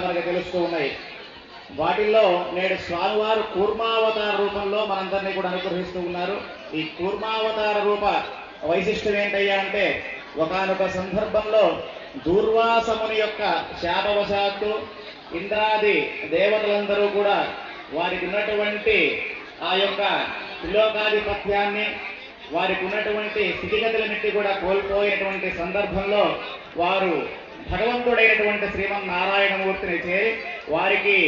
మనకు తెలుస్తూ ఉన్నాయి. వాటిల్లో నేడు స్వామివారు కూర్మావతార రూపంలో మనందరినీ కూడా అనుగ్రహిస్తూ ఉన్నారు. ఈ కూర్మావతార రూప వైశిష్టం ఏంటయ్యా అంటే, ఒకానొక సందర్భంలో దూర్వాసముని యొక్క శాపవశాత్తు ఇంద్రాది దేవతలందరూ కూడా వారికి ఉన్నటువంటి ఆ యొక్క త్రిలోకాధిపత్యాన్ని, వారికి ఉన్నటువంటి స్థితిగతులన్నింటి కూడా కోల్పోయినటువంటి సందర్భంలో వారు భగవంతుడైనటువంటి శ్రీమన్నారాయణమూర్తిని చేరి వారికి